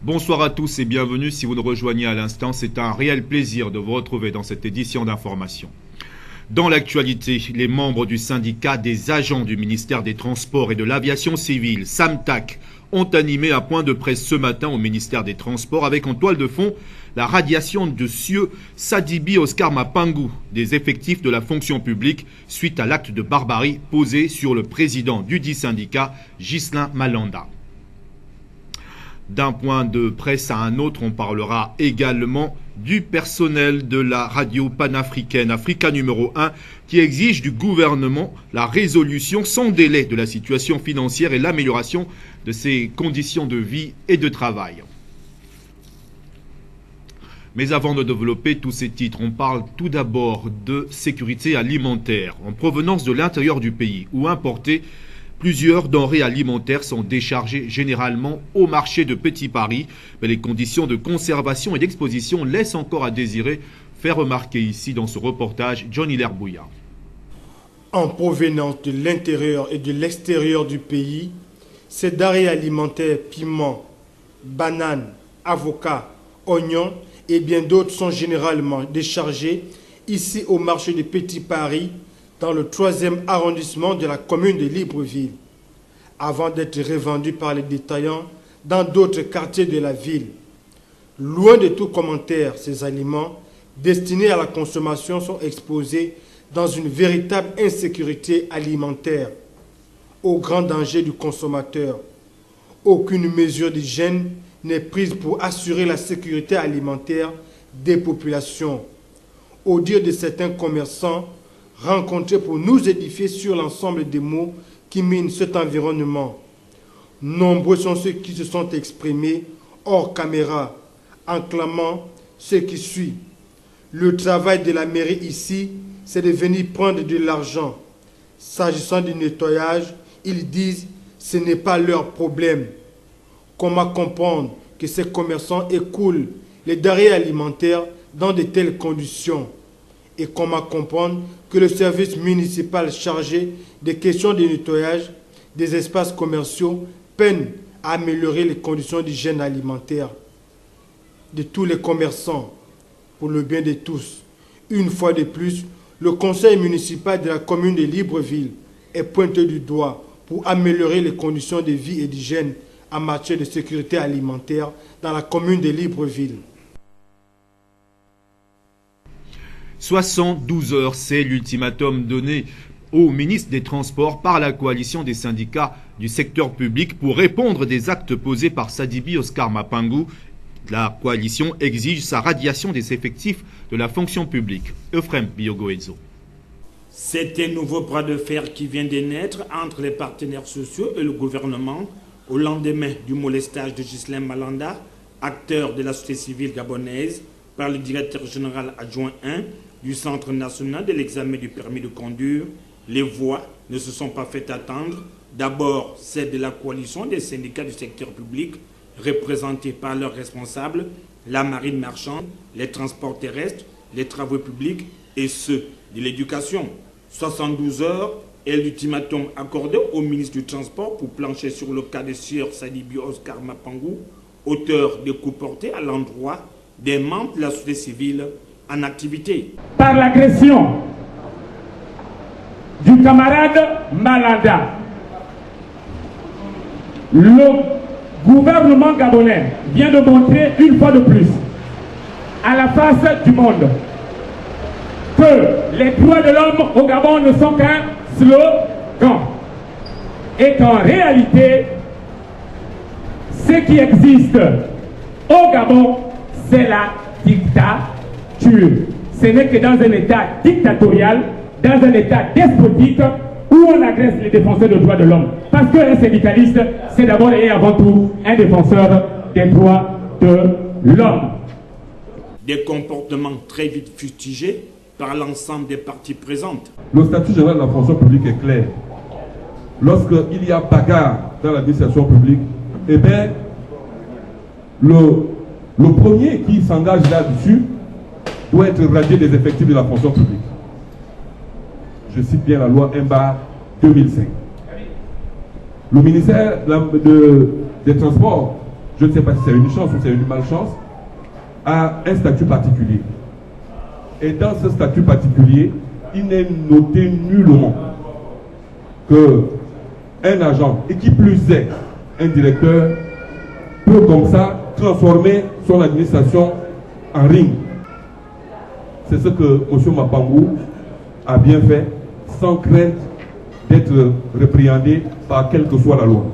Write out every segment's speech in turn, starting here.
Bonsoir à tous et bienvenue. Si vous nous rejoignez à l'instant, c'est un réel plaisir de vous retrouver dans cette édition d'information. Dans l'actualité, les membres du syndicat des agents du ministère des Transports et de l'Aviation Civile, SAMTAC, ont animé un point de presse ce matin au ministère des Transports avec en toile de fond la radiation de Sieur Sadibi Oscar Mapangu des effectifs de la fonction publique suite à l'acte de barbarie posé sur le président du dit syndicat, Ghislain Malanda. D'un point de presse à un autre, on parlera également du personnel de la radio panafricaine Africa numéro 1 qui exige du gouvernement la résolution sans délai de la situation financière et l'amélioration de ses conditions de vie et de travail. Mais avant de développer tous ces titres, on parle tout d'abord de sécurité alimentaire en provenance de l'intérieur du pays ou importée. Plusieurs denrées alimentaires sont déchargées généralement au marché de Petit Paris, mais les conditions de conservation et d'exposition laissent encore à désirer, fait remarquer ici dans ce reportage Johnny Lerbouya. En provenance de l'intérieur et de l'extérieur du pays, ces denrées alimentaires, piments, bananes, avocats, oignons et bien d'autres sont généralement déchargées ici au marché de Petit Paris, dans le 3e arrondissement de la commune de Libreville, avant d'être revendus par les détaillants dans d'autres quartiers de la ville. Loin de tout commentaire, ces aliments destinés à la consommation sont exposés dans une véritable insécurité alimentaire, au grand danger du consommateur. Aucune mesure d'hygiène n'est prise pour assurer la sécurité alimentaire des populations. Au dire de certains commerçants, rencontrés pour nous édifier sur l'ensemble des maux qui minent cet environnement. Nombreux sont ceux qui se sont exprimés hors caméra, en clamant ce qui suit. Le travail de la mairie ici, c'est de venir prendre de l'argent. S'agissant du nettoyage, ils disent que ce n'est pas leur problème. Comment comprendre que ces commerçants écoulent les denrées alimentaires dans de telles conditions? Et comment comprendre que le service municipal chargé des questions de nettoyage des espaces commerciaux peine à améliorer les conditions d'hygiène alimentaire de tous les commerçants pour le bien de tous. Une fois de plus, le conseil municipal de la commune de Libreville est pointé du doigt pour améliorer les conditions de vie et d'hygiène en matière de sécurité alimentaire dans la commune de Libreville. 72 heures, c'est l'ultimatum donné au ministre des Transports par la coalition des syndicats du secteur public pour répondre des actes posés par Sadibi Oscar Mapangu. La coalition exige sa radiation des effectifs de la fonction publique. Euphrem Biogoezo. C'est un nouveau bras de fer qui vient de naître entre les partenaires sociaux et le gouvernement au lendemain du molestage de Ghislain Malanda, acteur de la société civile gabonaise, par le directeur général adjoint 1 du Centre national de l'examen du permis de conduire. Les voix ne se sont pas fait attendre. D'abord, celle de la coalition des syndicats du secteur public, représentés par leurs responsables, la marine marchande, les transports terrestres, les travaux publics et ceux de l'éducation. 72 heures est l'ultimatum accordé au ministre du Transport pour plancher sur le cas de Sieur Sadibi Oscar Mapangu, auteur des coups portés à l'endroit des membres de la société civile en activité. Par l'agression du camarade Malanda, le gouvernement gabonais vient de montrer une fois de plus à la face du monde que les droits de l'homme au Gabon ne sont qu'un slogan et qu'en réalité, ce qui existe au Gabon, c'est la dictature. Ce n'est que dans un état dictatorial, dans un état despotique, où on agresse les défenseurs des droits de l'homme. Parce qu'un syndicaliste, c'est d'abord et avant tout un défenseur des droits de l'homme. Des comportements très vite fustigés par l'ensemble des parties présentes. Le statut général de la fonction publique est clair. Lorsqu'il y a bagarre dans l'administration publique, eh bien, le premier qui s'engage là-dessus doit être radié des effectifs de la fonction publique. Je cite bien la loi 1/2005. Le ministère des Transports je ne sais pas si c'est une chance ou c'est une malchance, a un statut particulier. Et dans ce statut particulier, il n'est noté nullement que un agent, et qui plus est, un directeur, peut comme ça transformer son administration en ring. C'est ce que M. Mapangou a bien fait, sans crainte d'être répréhendé par quelle que soit la loi.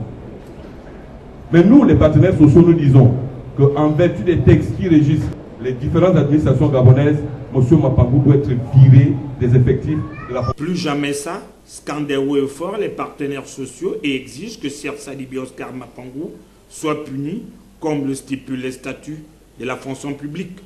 Mais nous, les partenaires sociaux, nous disons qu'en vertu des textes qui régissent les différentes administrations gabonaises, M. Mapangou doit être viré des effectifs de la... Plus jamais ça, scandent haut et fort les partenaires sociaux et exigent que Serge Sadibé Oscar Mapangou soit puni comme le stipulent les statuts de la fonction publique.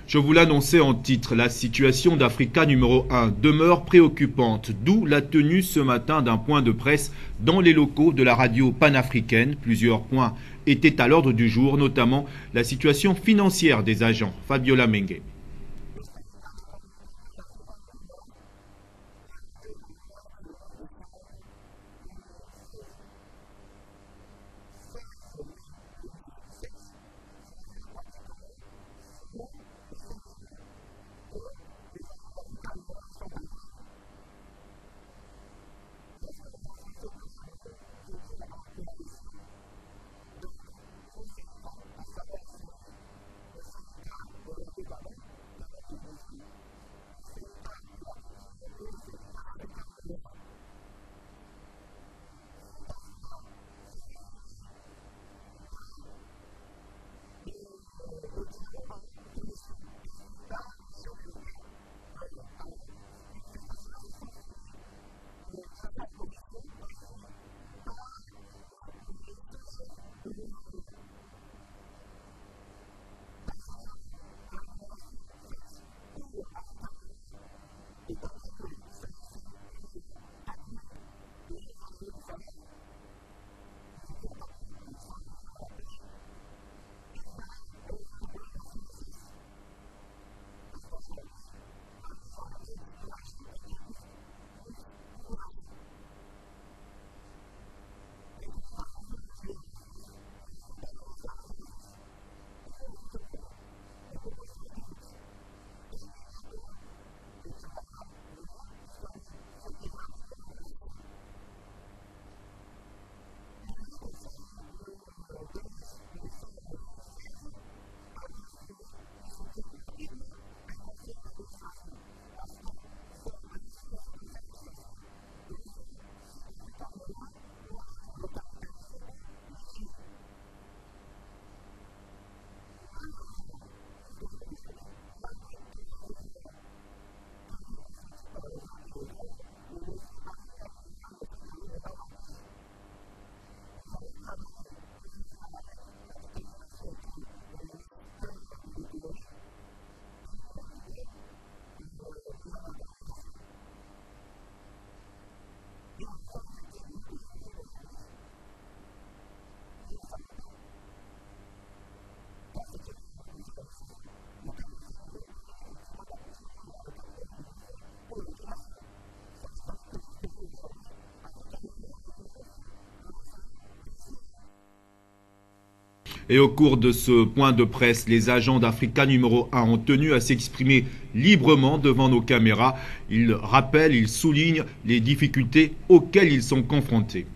Je vous l'annonçais en titre, la situation d'Africa numéro 1 demeure préoccupante, d'où la tenue ce matin d'un point de presse dans les locaux de la radio panafricaine. Plusieurs points étaient à l'ordre du jour, notamment la situation financière des agents. Fabiola Mengue. Et au cours de ce point de presse, les agents d'Africa numéro 1 ont tenu à s'exprimer librement devant nos caméras. Ils rappellent, ils soulignent les difficultés auxquelles ils sont confrontés.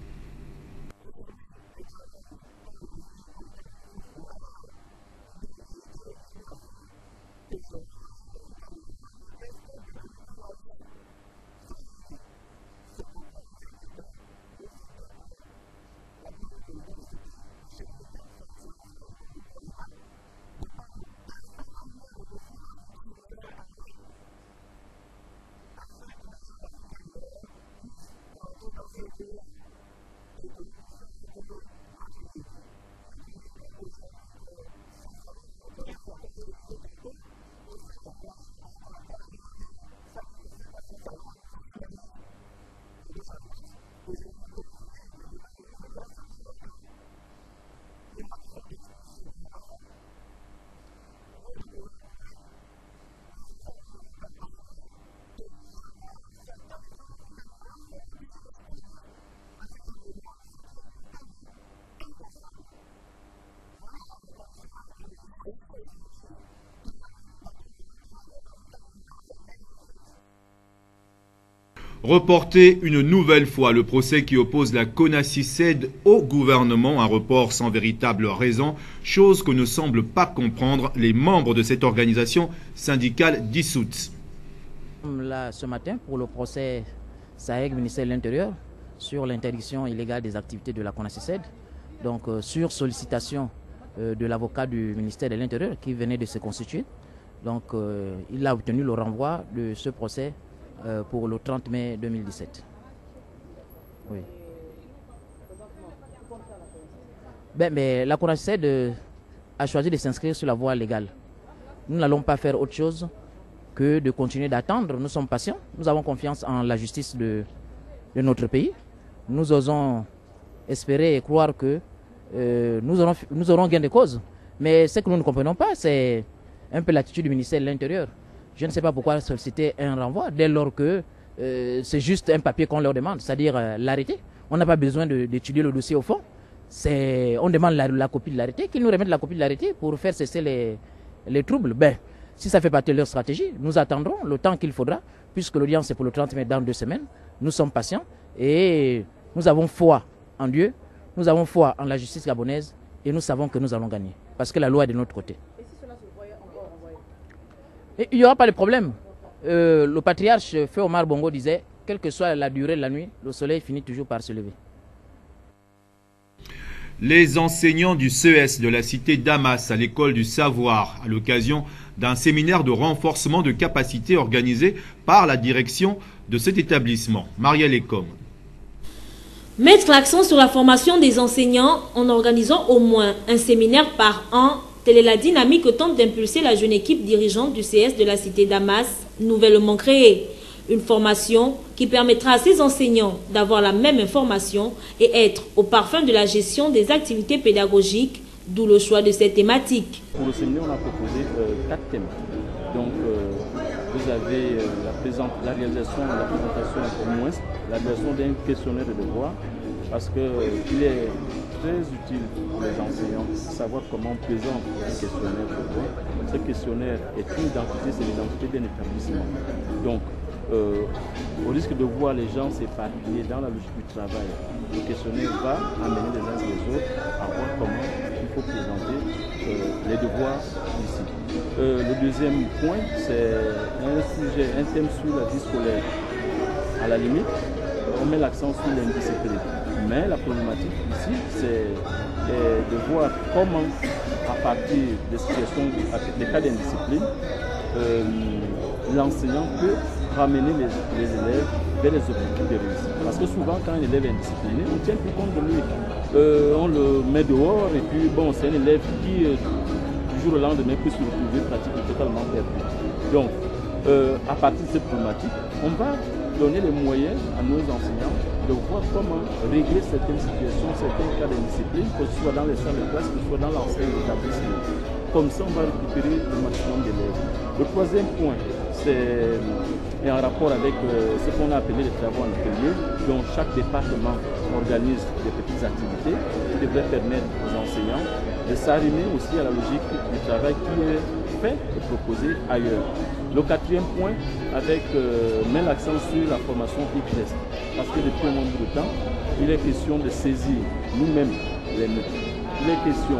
Reporter une nouvelle fois le procès qui oppose la CONACYCED au gouvernement, un report sans véritable raison, chose que ne semblent pas comprendre les membres de cette organisation syndicale dissoute. Là, ce matin, pour le procès SAEG, ministère de l'Intérieur, sur l'interdiction illégale des activités de la CONACYCED, donc sur sollicitation de l'avocat du ministère de l'Intérieur qui venait de se constituer. Donc il a obtenu le renvoi de ce procès pour le 30 mai 2017. Oui. Mais la CONACYCED a choisi de s'inscrire sur la voie légale. Nous n'allons pas faire autre chose que de continuer d'attendre. Nous sommes patients, nous avons confiance en la justice de notre pays. Nous osons espérer et croire que nous aurons gain de cause. Mais ce que nous ne comprenons pas, c'est un peu l'attitude du ministère de l'Intérieur. Je ne sais pas pourquoi solliciter un renvoi dès lors que c'est juste un papier qu'on leur demande, c'est-à-dire l'arrêté. On n'a pas besoin d'étudier le dossier au fond. On demande la copie de l'arrêté, qu'ils nous remettent la copie de l'arrêté pour faire cesser les troubles. Si ça fait partie de leur stratégie, nous attendrons le temps qu'il faudra, puisque l'audience est pour le 30 mai dans 2 semaines. Nous sommes patients et nous avons foi en Dieu, nous avons foi en la justice gabonaise et nous savons que nous allons gagner, parce que la loi est de notre côté. Et si cela se voyait encore envoyé ? Il n'y aura pas de problème. Le patriarche Feu Omar Bongo disait, quelle que soit la durée de la nuit, le soleil finit toujours par se lever. Les enseignants du CES de la cité Damas à l'école du savoir, à l'occasion d'un séminaire de renforcement de capacité organisé par la direction de cet établissement. Marielle Ecom. Mettre l'accent sur la formation des enseignants en organisant au moins un séminaire par an, telle est la dynamique que tente d'impulser la jeune équipe dirigeante du CS de la cité Damas, nouvellement créée. Une formation qui permettra à ces enseignants d'avoir la même information et être au parfum de la gestion des activités pédagogiques, d'où le choix de cette thématique. Pour le séminaire, on a proposé 4 thèmes. Donc, vous avez la réalisation de la présentation, au moins la réalisation d'un questionnaire de devoir, parce qu'il est très utile pour les enseignants de savoir comment présenter un questionnaire de devoir. Ce questionnaire est une identité, c'est l'identité d'un établissement. Donc, au risque de voir les gens s'éparpiller dans la logique du travail, le questionnaire va amener les uns et les autres à voir comment il faut présenter les devoirs ici. Le deuxième point, c'est un thème sur la vie scolaire. À la limite, on met l'accent sur l'indiscipline. Mais la problématique ici, c'est de voir comment, à partir des situations, des cas d'indiscipline, l'enseignant peut ramener les élèves vers les objectifs de réussite. Parce que souvent, quand un élève est indiscipliné, on ne tient plus compte de lui. On le met dehors et puis, bon, c'est un élève qui, du jour au lendemain, peut se retrouver pratiquement totalement perdu. Donc, à partir de cette problématique, on va donner les moyens à nos enseignants de voir comment régler certaines situations, certains cas d'indiscipline, que ce soit dans les salles de classe, que ce soit dans l'enseignement d'établissement. Comme ça, on va récupérer le maximum d'élèves. Le troisième point, c'est en rapport avec ce qu'on a appelé les travaux en atelier, dont chaque département organise des petites activités qui devraient permettre aux enseignants de s'arrimer aussi à la logique du travail qui est fait et proposé ailleurs. Le quatrième point, met l'accent sur la formation IPRES, parce que depuis un moment de temps, il est question de saisir nous-mêmes les notes. Il est question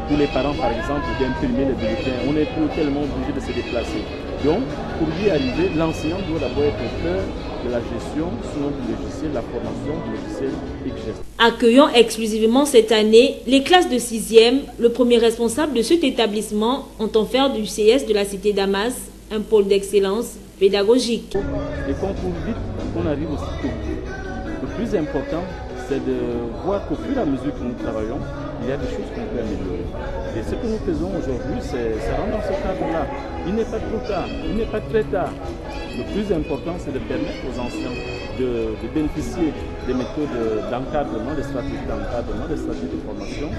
pour les parents, par exemple, d'imprimer les bulletins. On est plus tellement obligé de se déplacer. Donc, pour y arriver, l'enseignant doit d'abord être au cœur de la gestion, selon le logiciel, la formation du logiciel IPGES. Accueillant exclusivement cette année les classes de 6e, le premier responsable de cet établissement entend faire du CS de la cité Damas un pôle d'excellence pédagogique. Et qu'on trouve vite, qu'on arrive aussitôt. Le plus important, c'est de voir qu'au fur et à mesure que nous travaillons, il y a des choses qu'on peut améliorer. Et ce que nous faisons aujourd'hui, c'est rendre dans ce cadre-là. Il n'est pas trop tard, il n'est pas très tard. Le plus important, c'est de permettre aux anciens de bénéficier des méthodes d'encadrement, des stratégies d'encadrement, des stratégies de formation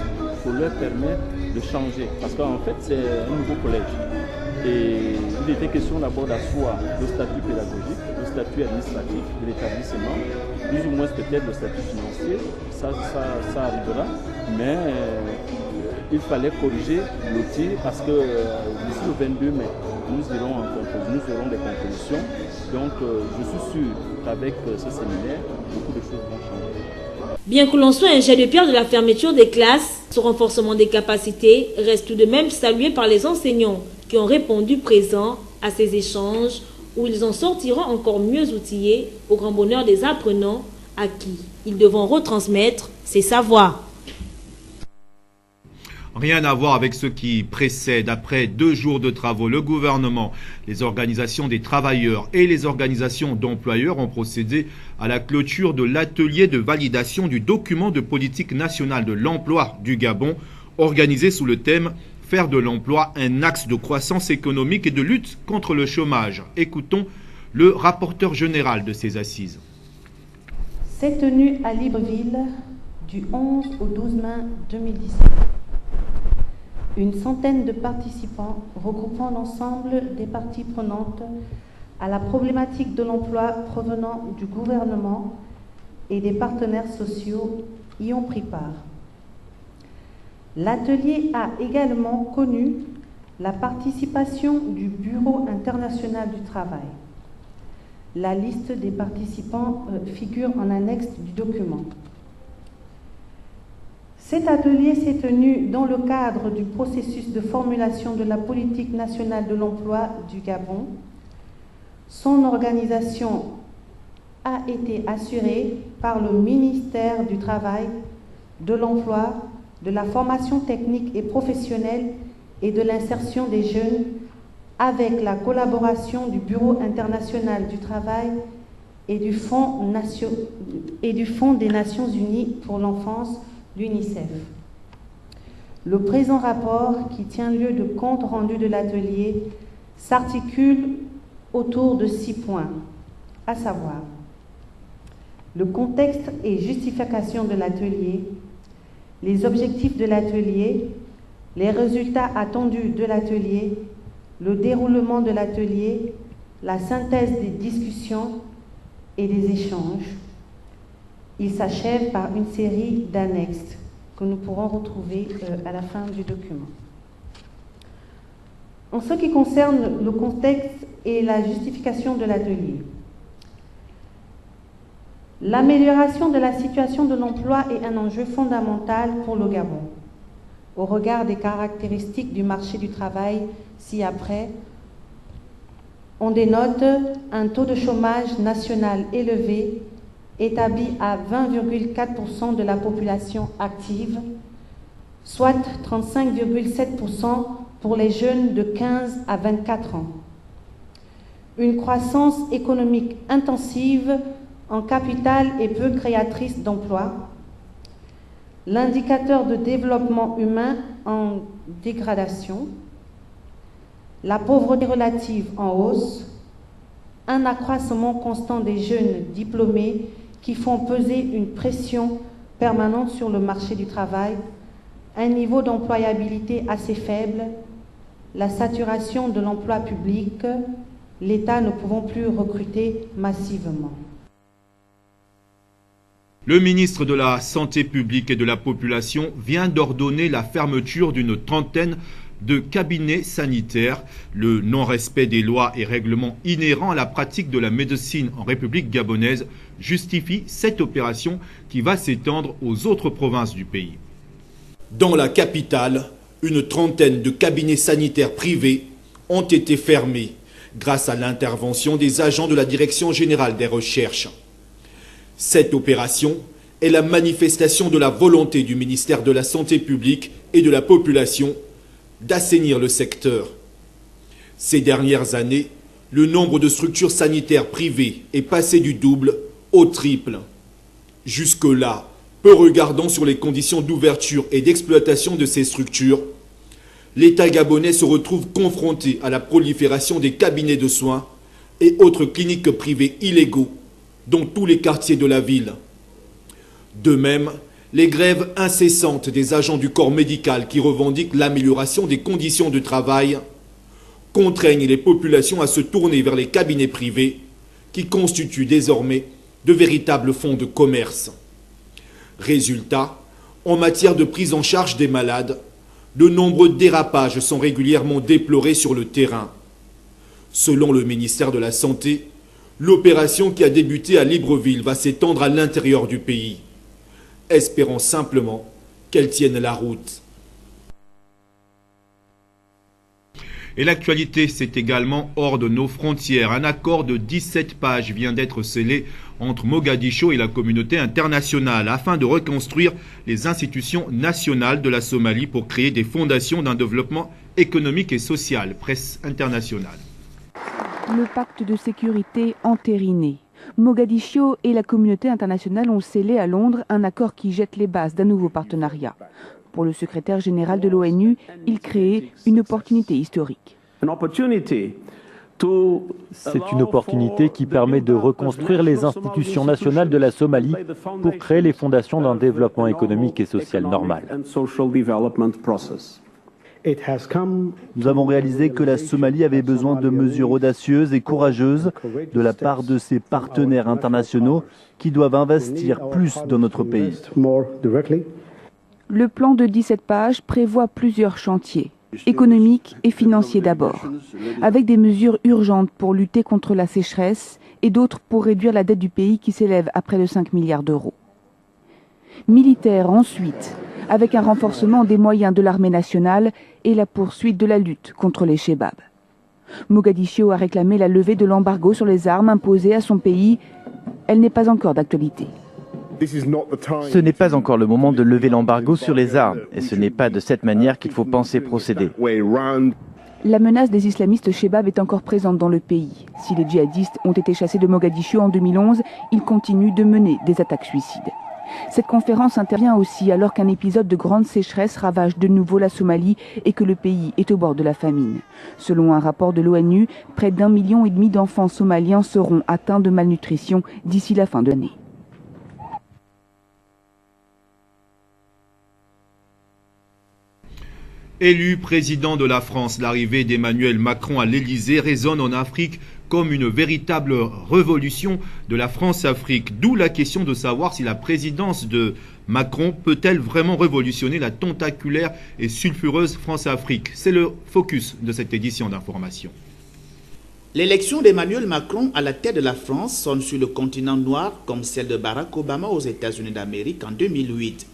pour leur permettre de changer. Parce qu'en fait, c'est un nouveau collège. Et il était question d'abord d'asseoir le statut pédagogique, le statut administratif de l'établissement, plus ou moins peut-être le statut financier, ça arrivera, mais il fallait corriger le tir parce que d'ici le 22 mai, nous aurons des conclusions. Donc je suis sûr qu'avec ce séminaire, beaucoup de choses vont changer. Bien que l'on soit un jet de pierre de la fermeture des classes, ce renforcement des capacités reste tout de même salué par les enseignants qui ont répondu présents à ces échanges où ils en sortiront encore mieux outillés au grand bonheur des apprenants à qui ils devront retransmettre ces savoirs. Rien à voir avec ce qui précède. Après 2 jours de travaux, le gouvernement, les organisations des travailleurs et les organisations d'employeurs ont procédé à la clôture de l'atelier de validation du document de politique nationale de l'emploi du Gabon, organisé sous le thème « Faire de l'emploi un axe de croissance économique et de lutte contre le chômage ». Écoutons le rapporteur général de ces assises. C'est tenu à Libreville du 11 au 12 mai 2017. Une centaine de participants regroupant l'ensemble des parties prenantes à la problématique de l'emploi provenant du gouvernement et des partenaires sociaux y ont pris part. L'atelier a également connu la participation du Bureau international du travail. La liste des participants figure en annexe du document. Cet atelier s'est tenu dans le cadre du processus de formulation de la politique nationale de l'emploi du Gabon. Son organisation a été assurée par le ministère du Travail, de l'Emploi, de la formation technique et professionnelle et de l'insertion des jeunes, avec la collaboration du Bureau international du travail et du Fonds des Nations Unies pour l'enfance, l'UNICEF. Le présent rapport, qui tient lieu de compte rendu de l'atelier, s'articule autour de 6 points, à savoir le contexte et justification de l'atelier, les objectifs de l'atelier, les résultats attendus de l'atelier, le déroulement de l'atelier, la synthèse des discussions et des échanges. Il s'achève par une série d'annexes que nous pourrons retrouver à la fin du document. En ce qui concerne le contexte et la justification de l'atelier, l'amélioration de la situation de l'emploi est un enjeu fondamental pour le Gabon. Au regard des caractéristiques du marché du travail ci-après, on dénote un taux de chômage national élevé, établi à 20,4% de la population active, soit 35,7% pour les jeunes de 15 à 24 ans. Une croissance économique intensive en capital et peu créatrice d'emplois. L'indicateur de développement humain en dégradation. La pauvreté relative en hausse. Un accroissement constant des jeunes diplômés qui font peser une pression permanente sur le marché du travail, un niveau d'employabilité assez faible, la saturation de l'emploi public, l'État ne pouvant plus recruter massivement. Le ministre de la Santé publique et de la Population vient d'ordonner la fermeture d'une trentaine de cabinets sanitaires. Le non-respect des lois et règlements inhérents à la pratique de la médecine en République gabonaise justifie cette opération qui va s'étendre aux autres provinces du pays. Dans la capitale, une trentaine de cabinets sanitaires privés ont été fermés grâce à l'intervention des agents de la Direction générale des recherches. Cette opération est la manifestation de la volonté du ministère de la Santé publique et de la Population d'assainir le secteur. Ces dernières années, le nombre de structures sanitaires privées est passé du double au triple. Jusque-là, peu regardant sur les conditions d'ouverture et d'exploitation de ces structures, l'État gabonais se retrouve confronté à la prolifération des cabinets de soins et autres cliniques privées illégaux dans tous les quartiers de la ville. De même, les grèves incessantes des agents du corps médical qui revendiquent l'amélioration des conditions de travail contraignent les populations à se tourner vers les cabinets privés qui constituent désormais de véritables fonds de commerce. Résultat, en matière de prise en charge des malades, de nombreux dérapages sont régulièrement déplorés sur le terrain. Selon le ministère de la Santé, l'opération qui a débuté à Libreville va s'étendre à l'intérieur du pays. Espérons simplement qu'elle tienne la route. Et l'actualité, c'est également hors de nos frontières. Un accord de 17 pages vient d'être scellé entre Mogadiscio et la communauté internationale afin de reconstruire les institutions nationales de la Somalie pour créer des fondations d'un développement économique et social. Presse internationale. Le pacte de sécurité entériné. Mogadiscio et la communauté internationale ont scellé à Londres un accord qui jette les bases d'un nouveau partenariat. Pour le secrétaire général de l'ONU, il crée une opportunité historique. C'est une opportunité qui permet de reconstruire les institutions nationales de la Somalie pour créer les fondations d'un développement économique et social normal. Nous avons réalisé que la Somalie avait besoin de mesures audacieuses et courageuses de la part de ses partenaires internationaux qui doivent investir plus dans notre pays. Le plan de 17 pages prévoit plusieurs chantiers, économiques et financiers d'abord, avec des mesures urgentes pour lutter contre la sécheresse et d'autres pour réduire la dette du pays qui s'élève à près de 5 milliards d'euros. Militaire ensuite, avec un renforcement des moyens de l'armée nationale et la poursuite de la lutte contre les Chebabs. Mogadiscio a réclamé la levée de l'embargo sur les armes imposées à son pays. Elle n'est pas encore d'actualité. Ce n'est pas encore le moment de lever l'embargo sur les armes, et ce n'est pas de cette manière qu'il faut penser procéder. La menace des islamistes Chebab est encore présente dans le pays. Si les djihadistes ont été chassés de Mogadiscio en 2011, ils continuent de mener des attaques suicides. Cette conférence intervient aussi alors qu'un épisode de grande sécheresse ravage de nouveau la Somalie et que le pays est au bord de la famine. Selon un rapport de l'ONU, près d'1,5 million d'enfants somaliens seront atteints de malnutrition d'ici la fin de l'année. Élu président de la France, l'arrivée d'Emmanuel Macron à l'Élysée résonne en Afrique comme une véritable révolution de la France-Afrique. D'où la question de savoir si la présidence de Macron peut-elle vraiment révolutionner la tentaculaire et sulfureuse France-Afrique. C'est le focus de cette édition d'information. L'élection d'Emmanuel Macron à la tête de la France sonne sur le continent noir comme celle de Barack Obama aux États-Unis d'Amérique en 2008.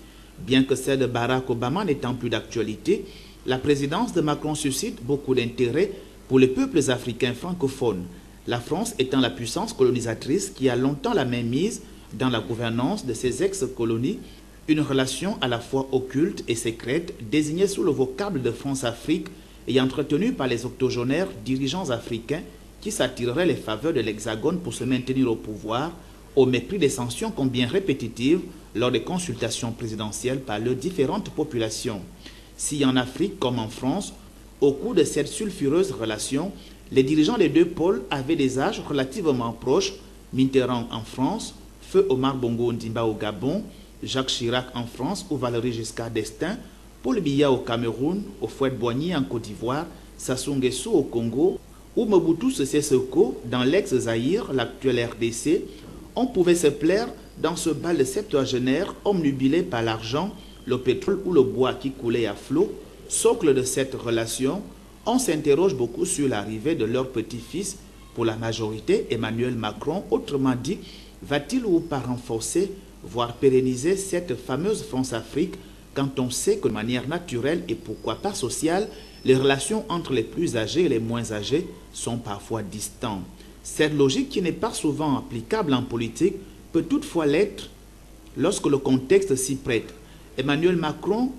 Bien que celle de Barack Obama n'étant plus d'actualité, la présidence de Macron suscite beaucoup d'intérêt pour les peuples africains francophones, la France étant la puissance colonisatrice qui a longtemps la main mise dans la gouvernance de ses ex-colonies, une relation à la fois occulte et secrète désignée sous le vocable de France-Afrique et entretenue par les octogénaires dirigeants africains qui s'attireraient les faveurs de l'Hexagone pour se maintenir au pouvoir, au mépris des sanctions combien répétitives lors des consultations présidentielles par leurs différentes populations. Si en Afrique comme en France, au cours de cette sulfureuse relation, les dirigeants des deux pôles avaient des âges relativement proches, Mitterrand en France, Feu Omar Bongo Ondimba au Gabon, Jacques Chirac en France ou Valéry Giscard d'Estaing, Paul Biya au Cameroun, Houphouët-Boigny en Côte d'Ivoire, Sassou Nguesso au Congo ou Mobutu Sese Seko dans l'ex-Zaïre, l'actuel RDC, on pouvait se plaire dans ce bal de septuagénaires omnubilé par l'argent, le pétrole ou le bois qui coulait à flot, socle de cette relation. On s'interroge beaucoup sur l'arrivée de leur petit-fils. Pour la majorité, Emmanuel Macron, autrement dit, va-t-il ou pas renforcer, voire pérenniser cette fameuse France-Afrique quand on sait que de manière naturelle et pourquoi pas sociale, les relations entre les plus âgés et les moins âgés sont parfois distantes. Cette logique qui n'est pas souvent applicable en politique peut toutefois l'être lorsque le contexte s'y prête. Emmanuel Macron,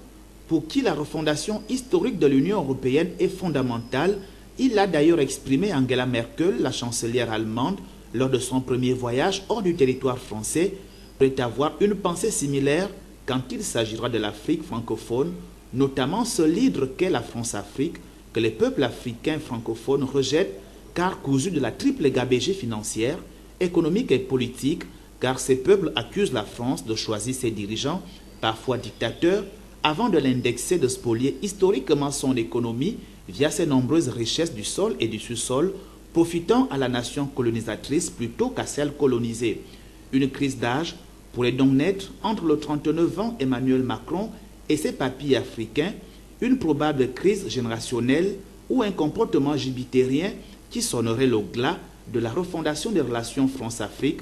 pour qui la refondation historique de l'Union européenne est fondamentale, il l'a d'ailleurs exprimé à Angela Merkel, la chancelière allemande, lors de son premier voyage hors du territoire français, pourrait avoir une pensée similaire quand il s'agira de l'Afrique francophone, notamment ce leader qu'est la France-Afrique, que les peuples africains francophones rejettent car cousus de la triple gabegie financière, économique et politique, car ces peuples accusent la France de choisir ses dirigeants, parfois dictateurs, avant de l'indexer, de spolier historiquement son économie via ses nombreuses richesses du sol et du sous-sol, profitant à la nation colonisatrice plutôt qu'à celle colonisée. Une crise d'âge pourrait donc naître entre le 39 ans Emmanuel Macron et ses papilles africains, une probable crise générationnelle ou un comportement jupitérien qui sonnerait le glas de la refondation des relations France-Afrique.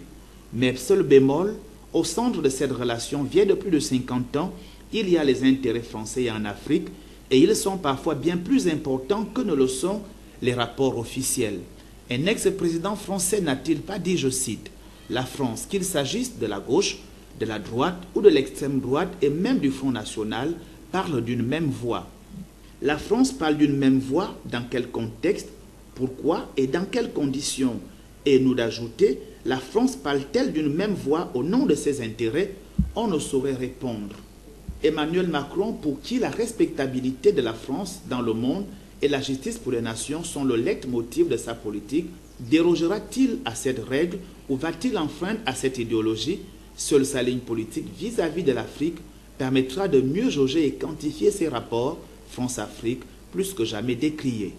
Mais seul bémol, au centre de cette relation, vient de plus de 50 ans, il y a les intérêts français en Afrique et ils sont parfois bien plus importants que ne le sont les rapports officiels. Un ex-président français n'a-t-il pas dit, je cite, « La France, qu'il s'agisse de la gauche, de la droite ou de l'extrême droite et même du Front National, parle d'une même voix. » La France parle d'une même voix, dans quel contexte, pourquoi et dans quelles conditions? Et nous d'ajouter, la France parle-t-elle d'une même voix au nom de ses intérêts? On ne saurait répondre. Emmanuel Macron, pour qui la respectabilité de la France dans le monde et la justice pour les nations sont le leitmotiv de sa politique, dérogera-t-il à cette règle ou va-t-il enfreindre à cette idéologie? Seule sa ligne politique vis-à-vis de l'Afrique permettra de mieux jauger et quantifier ses rapports France-Afrique, plus que jamais décriés.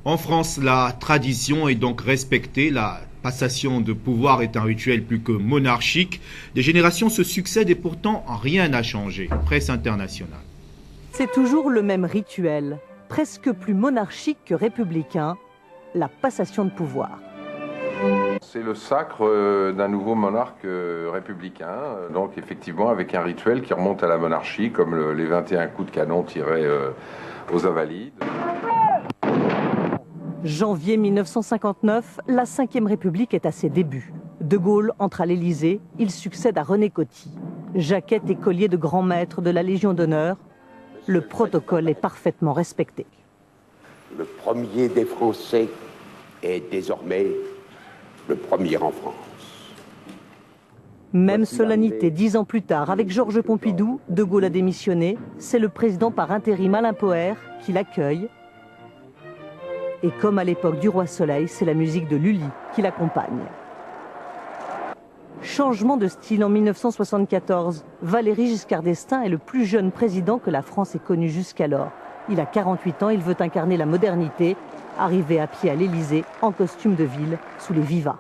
En France, la tradition est donc respectée. La passation de pouvoir est un rituel plus que monarchique. Des générations se succèdent et pourtant rien n'a changé. Presse internationale. C'est toujours le même rituel, presque plus monarchique que républicain, la passation de pouvoir. C'est le sacre d'un nouveau monarque républicain, donc effectivement avec un rituel qui remonte à la monarchie, comme les 21 coups de canon tirés aux Invalides. Janvier 1959, la Ve République est à ses débuts. De Gaulle entre à l'Élysée, il succède à René Coty. Jaquette et collier de grand maître de la Légion d'honneur, le protocole est parfaitement respecté. Le premier des Français est désormais le premier en France. Même solennité 10 ans plus tard, avec Georges Pompidou, De Gaulle a démissionné. C'est le président par intérim Alain Poher qui l'accueille. Et comme à l'époque du Roi Soleil, c'est la musique de Lully qui l'accompagne. Changement de style en 1974. Valéry Giscard d'Estaing est le plus jeune président que la France ait connu jusqu'alors. Il a 48 ans, il veut incarner la modernité, arrivé à pied à l'Élysée, en costume de ville, sous les vivas.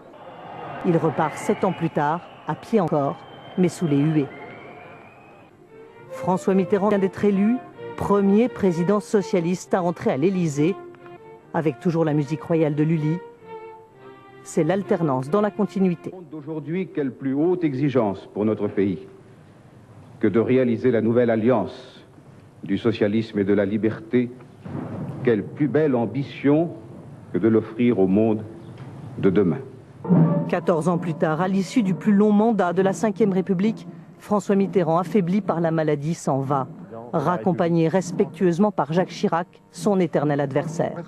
Il repart 7 ans plus tard, à pied encore, mais sous les huées. François Mitterrand vient d'être élu, premier président socialiste à entrer à l'Élysée, avec toujours la musique royale de Lully. C'est l'alternance dans la continuité. D'aujourd'hui, quelle plus haute exigence pour notre pays que de réaliser la nouvelle alliance du socialisme et de la liberté. Quelle plus belle ambition que de l'offrir au monde de demain. 14 ans plus tard, à l'issue du plus long mandat de la Ve République, François Mitterrand, affaibli par la maladie, s'en va, raccompagné respectueusement par Jacques Chirac, son éternel adversaire.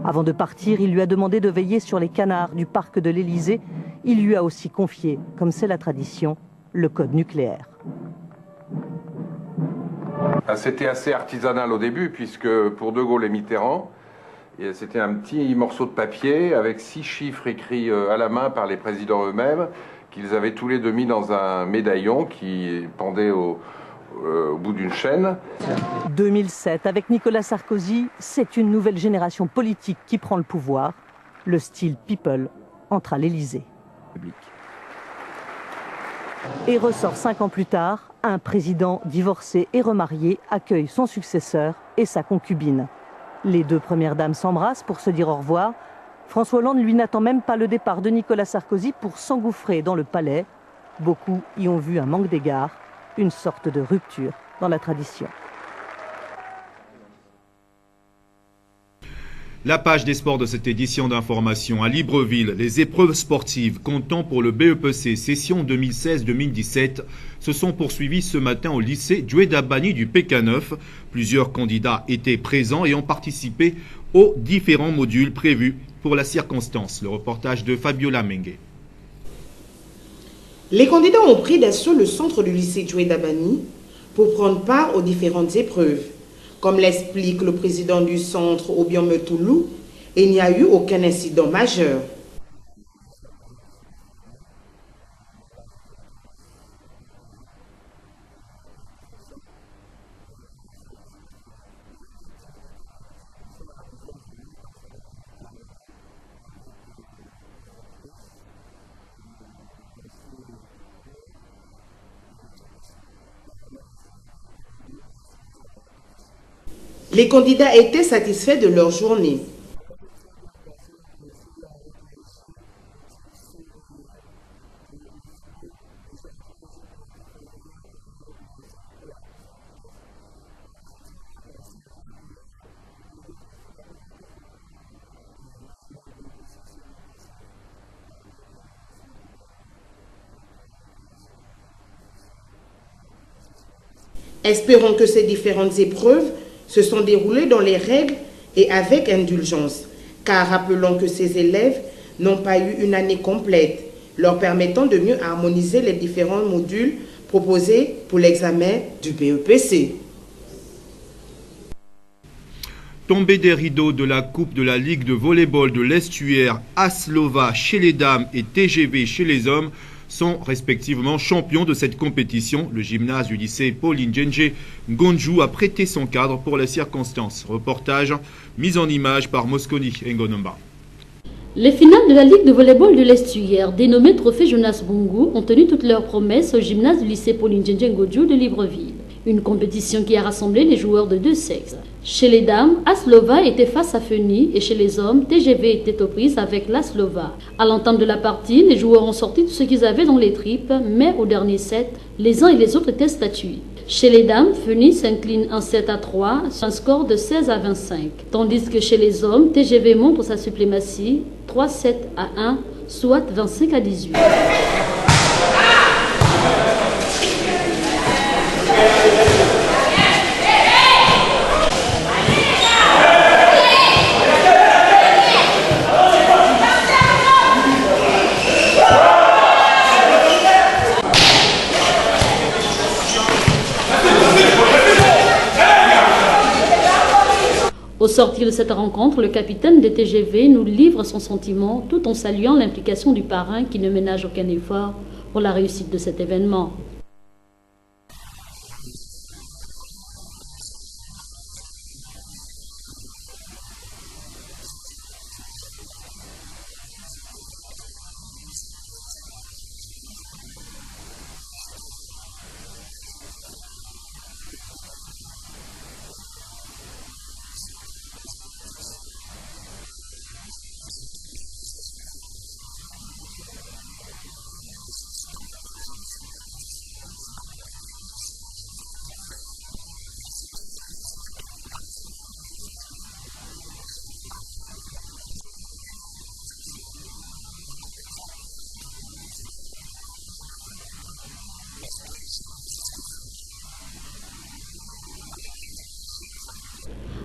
Avant de partir, il lui a demandé de veiller sur les canards du parc de l'Élysée. Il lui a aussi confié, comme c'est la tradition, le code nucléaire. C'était assez artisanal au début, puisque pour De Gaulle et Mitterrand, c'était un petit morceau de papier avec 6 chiffres écrits à la main par les présidents eux-mêmes, qu'ils avaient tous les deux mis dans un médaillon qui pendait au bout d'une chaîne. 2007, avec Nicolas Sarkozy, c'est une nouvelle génération politique qui prend le pouvoir. Le style People entre à l'Élysée. Et ressort 5 ans plus tard, un président divorcé et remarié accueille son successeur et sa concubine. Les deux premières dames s'embrassent pour se dire au revoir. François Hollande, lui, n'attend même pas le départ de Nicolas Sarkozy pour s'engouffrer dans le palais. Beaucoup y ont vu un manque d'égard, une sorte de rupture dans la tradition. La page des sports de cette édition d'information à Libreville, les épreuves sportives comptant pour le BEPC session 2016-2017 se sont poursuivies ce matin au lycée Djoué-Dabani du PK9. Plusieurs candidats étaient présents et ont participé aux différents modules prévus pour la circonstance. Le reportage de Fabiola Mengue. Les candidats ont pris d'assaut le centre du lycée Djoué-Dabani pour prendre part aux différentes épreuves. Comme l'explique le président du centre, Obiome Toulou, il n'y a eu aucun incident majeur. Les candidats étaient satisfaits de leur journée. Espérons que ces différentes épreuves se sont déroulées dans les règles et avec indulgence, car rappelons que ces élèves n'ont pas eu une année complète, leur permettant de mieux harmoniser les différents modules proposés pour l'examen du BEPC. Tombée des rideaux de la Coupe de la Ligue de volleyball de l'Estuaire, Aslova chez les dames et TGV chez les hommes sont respectivement champions de cette compétition. Le gymnase du lycée Pauline Djenje Ngonjou a prêté son cadre pour les circonstances. Reportage mis en image par Mosconi Ngonomba. Les finales de la Ligue de volleyball de l'Estuaire, dénommée Trophée Jonas Bongo, ont tenu toutes leurs promesses au gymnase du lycée Pauline Djenje Ngonjou de Libreville. Une compétition qui a rassemblé les joueurs de deux sexes. Chez les dames, Aslova était face à Feni et chez les hommes, TGV était aux prises avec l'Aslova. À l'entame de la partie, les joueurs ont sorti tout ce qu'ils avaient dans les tripes, mais au dernier set, les uns et les autres étaient statués. Chez les dames, Feni s'incline en 7-3 sur un score de 16-25, tandis que chez les hommes, TGV montre sa suprématie 3-7-1, soit 25-18. Au sortir de cette rencontre, le capitaine des TGV nous livre son sentiment tout en saluant l'implication du parrain qui ne ménage aucun effort pour la réussite de cet événement.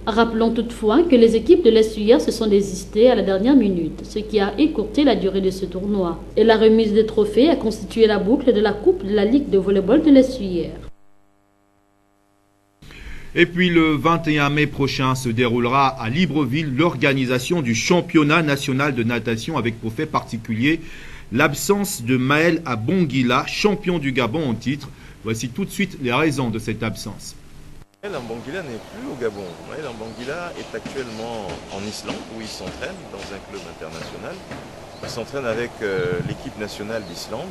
Rappelons toutefois que les équipes de l'Estuaire se sont désistées à la dernière minute, ce qui a écourté la durée de ce tournoi. Et la remise des trophées a constitué la boucle de la Coupe de la Ligue de volleyball de l'Estuaire. Et puis le 21 mai prochain se déroulera à Libreville l'organisation du championnat national de natation avec pour fait particulier l'absence de Maël Abongila, champion du Gabon en titre. Voici tout de suite les raisons de cette absence. Maël Abongila n'est plus au Gabon. Maël Abongila est actuellement en Islande où il s'entraîne dans un club international. Il s'entraîne avec l'équipe nationale d'Islande.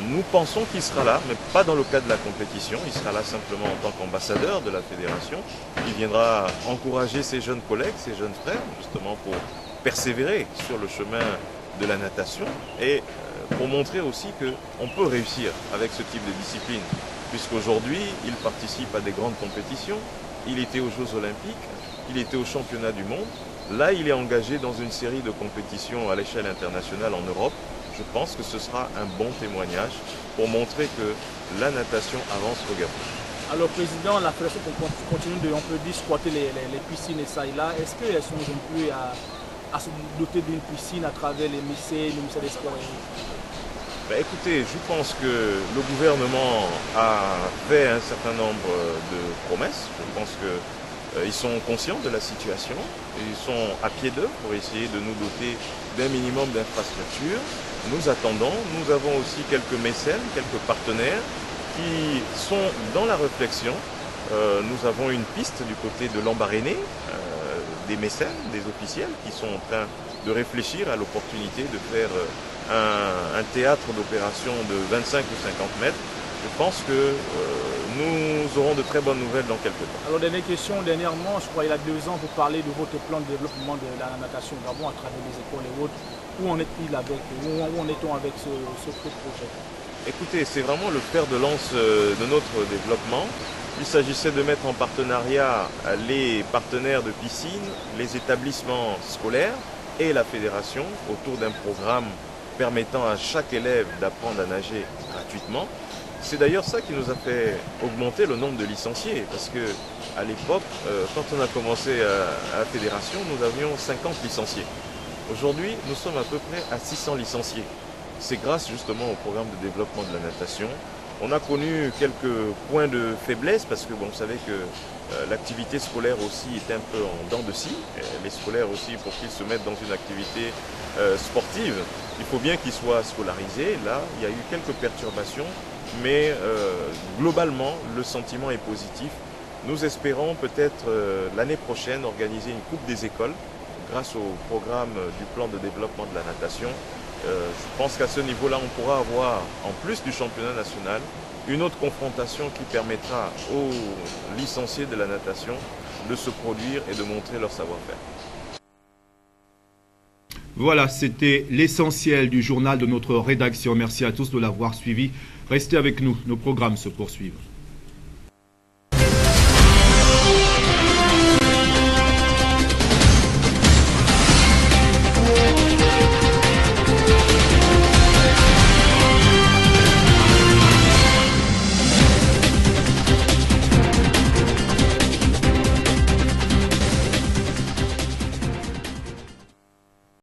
Nous pensons qu'il sera là, mais pas dans le cadre de la compétition. Il sera là simplement en tant qu'ambassadeur de la fédération. Il viendra encourager ses jeunes collègues, ses jeunes frères, justement pour persévérer sur le chemin de la natation et pour montrer aussi qu'on peut réussir avec ce type de discipline. Puisqu'aujourd'hui, il participe à des grandes compétitions, il était aux Jeux Olympiques, il était au Championnat du Monde. Là, il est engagé dans une série de compétitions à l'échelle internationale en Europe. Je pense que ce sera un bon témoignage pour montrer que la natation avance au Gabon. Alors, Président, la fédération continue de, on peut dire, squatter les piscines et ça et là. Est-ce qu'elles sont un peu à se doter d'une piscine à travers les ministères des Sports? Écoutez, je pense que le gouvernement a fait un certain nombre de promesses. Je pense qu'ils sont conscients de la situation. Ils sont à pied d'œuvre pour essayer de nous doter d'un minimum d'infrastructures. Nous attendons. Nous avons aussi quelques mécènes, quelques partenaires qui sont dans la réflexion. Nous avons une piste du côté de l'Ambaréné, des mécènes, des officiels qui sont en train de réfléchir à l'opportunité de faire un théâtre d'opération de 25 ou 50 mètres. Je pense que nous aurons de très bonnes nouvelles dans quelques temps. Alors, dernière question, dernièrement, je crois il y a 2 ans, vous parlez de votre plan de développement de la natation au Gabon à travers les écoles et autres. Où en est-il avec, où en est-on avec ce projet? Écoutez, c'est vraiment le fer de lance de notre développement. Il s'agissait de mettre en partenariat les partenaires de piscine, les établissements scolaires et la fédération autour d'un programme permettant à chaque élève d'apprendre à nager gratuitement. C'est d'ailleurs ça qui nous a fait augmenter le nombre de licenciés, parce que à l'époque, quand on a commencé à la fédération, nous avions 50 licenciés. Aujourd'hui, nous sommes à peu près à 600 licenciés. C'est grâce justement au programme de développement de la natation. On a connu quelques points de faiblesse parce que bon, vous savez que l'activité scolaire aussi est un peu en dents de scie. Les scolaires aussi, pour qu'ils se mettent dans une activité sportive, il faut bien qu'ils soient scolarisés. Là, il y a eu quelques perturbations, mais globalement, le sentiment est positif. Nous espérons peut-être l'année prochaine organiser une Coupe des écoles grâce au programme du plan de développement de la natation. Je pense qu'à ce niveau-là, on pourra avoir, en plus du championnat national, une autre confrontation qui permettra aux licenciés de la natation de se produire et de montrer leur savoir-faire. Voilà, c'était l'essentiel du journal de notre rédaction. Merci à tous de l'avoir suivi. Restez avec nous, nos programmes se poursuivent.